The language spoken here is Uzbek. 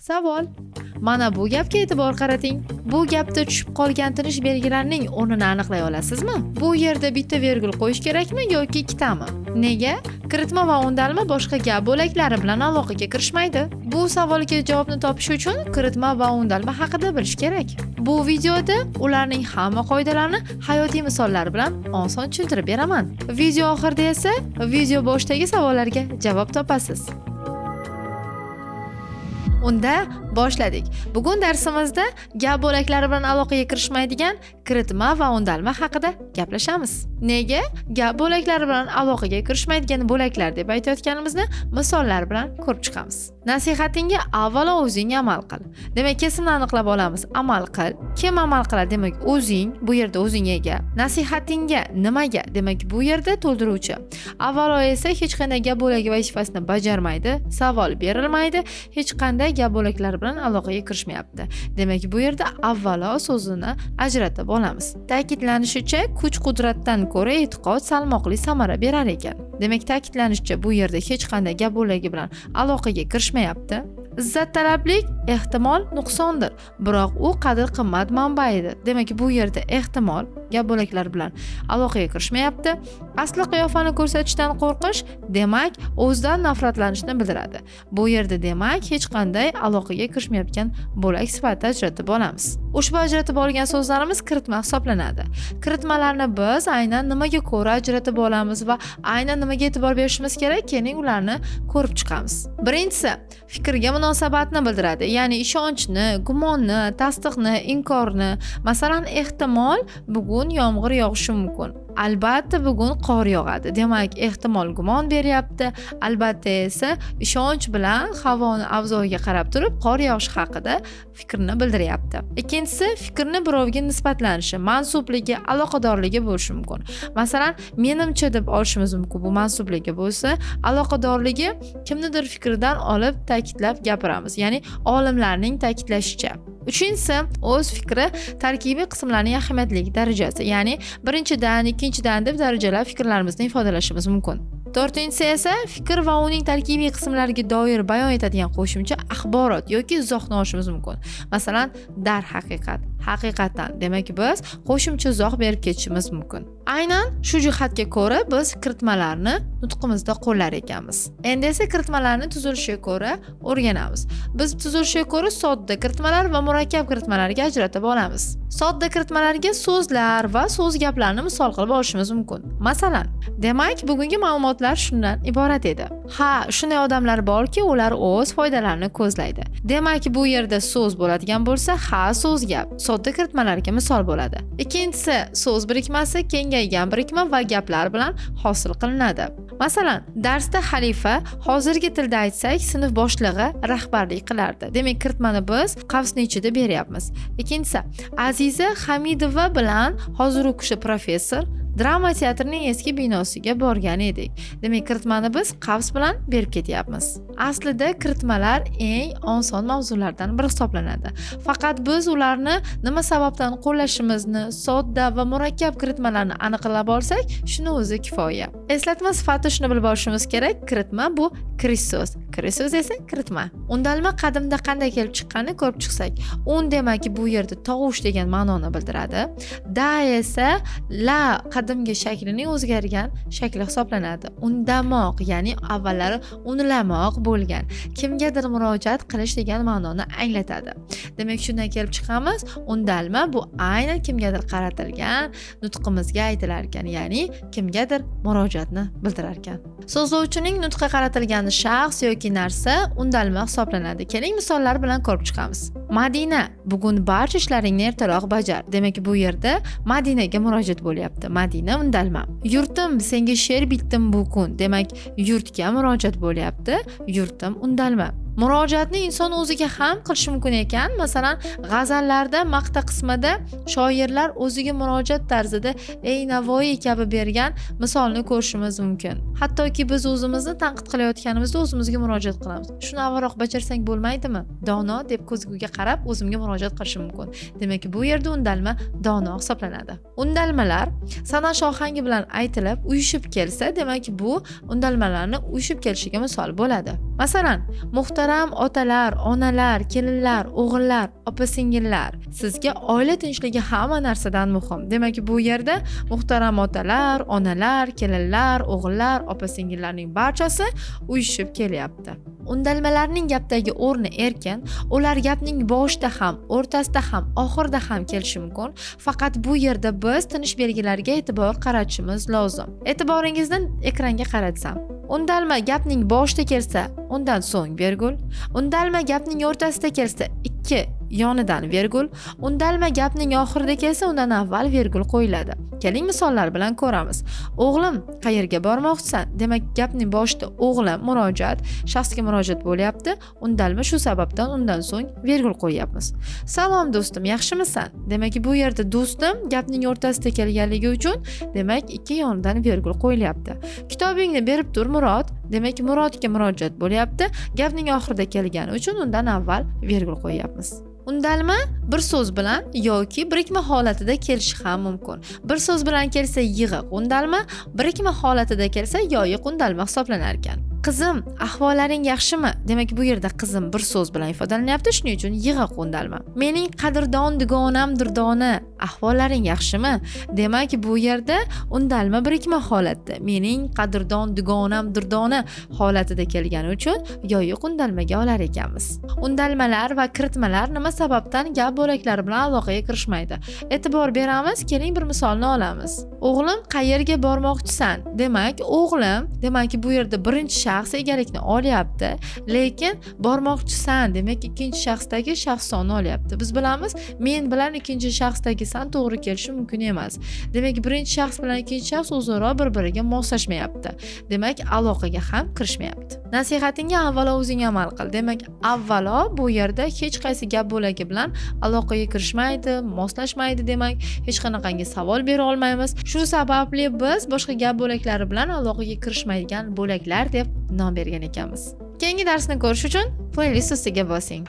Savol. Mana bu gapga e'tibor qarating. Bu gapda tushib qolgan tinish belgilarining o'rnini aniqlay olasizmi? Bu yerda bitta vergul qo'yish kerakmi yoki ikkitami? Nega? Kiritma va undalma boshqa gap bo'laklari bilan aloqaga kirishmaydi. Bu savolga javobni topish uchun kiritma va undalma haqida bilish kerak. Bu videoda ularning hamma qoidalarini hayotiy misollar bilan oson tushuntirib beraman. Video oxirida esa video boshidagi savollarga javob topasiz. Unda boshladik. Bugun darsimizda gap bo'laklari bilan aloqaga kirishmaydigan kiritma va undalma haqida gaplashamiz. Nega? Gap bo'laklari bilan aloqaga kirishmaydigan bo'laklar deb aytayotganimizni misollar bilan ko'rib chiqamiz. Nasihatingga avvalo o'zing amal qil. Demak, kesimni aniqlab olamiz. Amal qil. Kim amal qiladi? Demak, o'zing. Bu yerda o'zing ega. Nasihatingga nimaga? Demak, bu yerda to'ldiruvchi. Avvalo esa hech qanday gap bo'lagi vazifasini bajarmaydi, savol berilmaydi, hech qanday gap bo'laklari bilan aloqaga kirishmayapti. Demak, bu yerda avvalo so'zini ajratib olamiz. Ta'kidlanishicha, kuch-qudratdan ko'ra e'tiqod salmoqli samara berar ekan. Demak, ta'kidlanishicha, bu yerda hech qanday gap bo'lagi bilan aloqaga kirishmayapti. Izzat talablik ehtimol nuqsondir, biroq u qadr-qimmat manbaidir. Demak, bu yerda ehtimol gap bo'laklari bilan aloqaga kirishmayapti. Asli qiyofani ko'rsatishdan qo'rqish, demak, o'zidan nafratlanishni bildiradi. Bu yerda demak, hech qanday aloqaga kirishmayotgan bo'lak sifatida ajratib olamiz. Ushbu ajratib olgan so'zlarimiz kiritma hisoblanadi. Kiritmalarni biz aynan nimaga ko'ra ajratib olamiz va aynan nimaga e'tibor berishimiz kerak? Keling, ularni ko'rib chiqamiz. Birinchisi, fikrga munosabatni bildiradi, ya'ni ishonchni, gumonni, tasdiqni, inkorni. Masalan, ehtimol bugun yomg'ir yog'ishi mumkin. Albatta bugun qor yog'adi. Demak, ehtimol gumon beryapti. Albatta esa ishonch bilan havoni avzoyiga qarab turib qor yog'ishi haqida fikrni bildiryapti. Ikkinchisi, fikrni birovga nisbatlanishi, mansubligi, aloqadorligi bo'lishi mumkin. Masalan, menimcha deb olishimiz mumkin. Bu mansubligi bo'lsa, aloqadorligi kimnidir fikridan olib ta'kidlab gapiramiz. Ya'ni olimlarning ta'kidlashicha. Uchinchisi, o'z fikri tarkibiy qismlarning ahamiyatligi darajasi, ya'ni birinchidan, ikkinchidan deb darajalab fikrlarimizni ifodalashimiz mumkin. To'rtinchisi esa fikr va uning tarkibiy qismlariga doir bayon etadigan qo'shimcha axborot yoki izohni olishimiz mumkin. Masalan, darhaqiqat, haqiqatan. Demak, biz qo'shimcha izoh berib ketishimiz mumkin. Aynan shu jihatga ko'ra biz kiritmalarni nutqimizda qo'llar ekanmiz. Endi esa kiritmalarni tuzilishiga ko'ra o'rganamiz. Biz tuzilishiga ko'ra sodda kiritmalar va murakkab kiritmalarga ajratib olamiz. Sodda kiritmalarga so'zlar va so'z gaplarni misol qilib olishimiz mumkin. Masalan, demak, bugungi ma'lumotlar shundan iborat edi. Ha, shunday odamlar borki, ular o'z foydalarini ko'zlaydi. Demak, bu yerda so'z bo'ladigan bo'lsa, ha so'z gap. Sodda kiritmalarga misol bo'ladi. Ikkinchisi, so'z birikmasi kengaygan birikma va gaplar bilan hosil qilinadi. Masalan, darsda xalifa, hozirgi tilda aytsak, sinf boshlig'i rahbarlik qilardi. Demak, kiritmani biz qavsni ichida beryapmiz. Ikkinchisi, Aziza Hamidova bilan hozir o'quvchi professor drama teatrining eski binosiga borgan edik. Demak, kiritmani biz qavs bilan berib ketyapmiz. Aslida kiritmalar eng oson mavzulardan biri hisoblanadi. Faqat biz ularni nima sababdan qo'llashimizni, sodda va murakkab kiritmalarni aniqlab olsak, shuni o'zi kifoya. Eslatma sifati shuni bilib olishimiz kerak. Kiritma bu kirish so'z. Kirish so'z esa kiritma. Undalma qadimda qanday kelib chiqqanini ko'rib chiqsak, un demak bu yerda tovush degan ma'noni bildiradi. Da esa la qadimgi shaklining o'zgargan shakli hisoblanadi. Undamoq, ya'ni avvallari unlamoq bo'lgan, kimgadir murojaat qilish degan ma'noni anglatadi. Demak, shundan kelib chiqamiz, undalma bu aynan kimgadir qaratilgan, nutqimizga aytilar ekan, ya'ni kimgadir murojaatni bildirar ekan. So'zlovchining nutqqa qaratilgan shaxs yoki narsa undalma hisoblanadi. Keling, misollar bilan ko'rib chiqamiz. Madina, bugun barcha ishlaringni ertaroq bajar. Demak, bu yerda Madinaga murojaat bo'lyapti. Madina undalma. Yurtim, senga she'r bitdim bu kun. Demak, yurtga murojaat bo'lyapti. Yurtim undalma. Murojaatni inson o'ziga ham qilishi mumkin ekan. Masalan, g'azallarda maqta qismida shoirlar o'ziga murojaat tarzida ey Navoiy kabi bergan misolni ko'rishimiz mumkin. Hattoki biz o'zimizni tanqid qilayotganimizda o'zimizga murojaat qilamiz. Shuni avvalroq bajarsang bo'lmaydimi? Dono deb ko'zguga qarab o'zimga murojaat qilishim mumkin. Demak, bu yerda undalma dono hisoblanadi. Undalmalar sanash ohangi bilan aytilib, uyushib kelsa, demak bu undalmalarni uyushib kelishiga misol bo'ladi. Masalan, muhtar Muhtaram otalar, onalar, kelinlar, o'g'illar, opa-singillar, sizga oila tinchligi hamma narsadan muhim. Demak, bu yerda muhtaram otalar, onalar, kelinlar, o'g'illar, opa-singillarning barchasi uyushib kelyapti. Undalmalarning gapdagi o'rni erkin, ular gapning boshida ham, o'rtasida ham, oxirida ham kelishi mumkin. Faqat bu yerda biz tinish belgilariga e'tibor qaratishimiz lozim. E'tiboringizni ekranga qaratsam, undalma gapning boshida kelsa, undan so'ng vergul. Undalma gapning o'rtasida kelsa, ikki yonidan vergul. Undalma gapning oxirida kelsa, undan avval vergul qo'yiladi. Keling misollar bilan ko'ramiz. O'g'lim, qayerga bormoqchisan? Demak, gapning boshida o'g'lim murojaat, shaxsga murojaat bo'lyapti. Undalma shu sababdan undan so'ng vergul qo'yyapmiz. Salom do'stim, yaxshimisan? Demak, bu yerda do'stim gapning o'rtasida kelganligi uchun, demak, ikki yonidan vergul qo'yilyapti. Kitobingni berib tur Murod. Demak, Murodga murojaat bo'lyapti. Gapning oxirida kelgani uchun undan avval vergul qo'yyapmiz. Undalma bir so'z bilan yoki birikma holatida kelishi ham mumkin. Bir so'z bilan kelsa yig'iq undalma, birikma holatida kelsa yoyiq undalma hisoblanar ekan. Qizim, ahvollaring yaxshimi? Demak, bu yerda qizim bir so'z bilan ifodalanyapti, shuning uchun yig'iq undalma. Mening qadrdon dugonam durdona, ahvollaring yaxshimi? Demak, bu yerda undalma birikma holatda. Mening qadrdon dugonam durdona holatida kelgani uchun yoyiq undalmaga olar ekanmiz. Undalmalar va kiritmalar nima sababdan gap bo'laklari bilan aloqaga kirishmaydi? E'tibor beramiz, keling bir misolni olamiz. O'g'lim, qayerga bormoqchisan? Demak, o'g'lim, demak, bu yerda birinchi shaxs egalikni olyapti, lekin bormoqchisan demak ikkinchi shaxsdagi shaxs sonni olyapti. Biz bilamiz, men bilan ikkinchi shaxsdagi san to'g'ri kelishi mumkin emas. Demak, birinchi shaxs bilan ikkinchi shaxs o'zaro bir-biriga moslashmayapti. Demak, aloqaga ham kirishmayapti. Nasihatingga avvalo o'zing amal qil. Demak, avvalo bu yerda hech qaysi gap bo'lagi bilan aloqaga kirishmaydi, moslashmaydi, demak, hech qanaqangi savol bera olmaymiz. Shu sababli biz boshqa gap bo'laklari bilan aloqaga kirishmaydigan bo'laklar deb nom bergan ekanmiz. Keyingi darsni ko'rish uchun playlist ustiga bosing.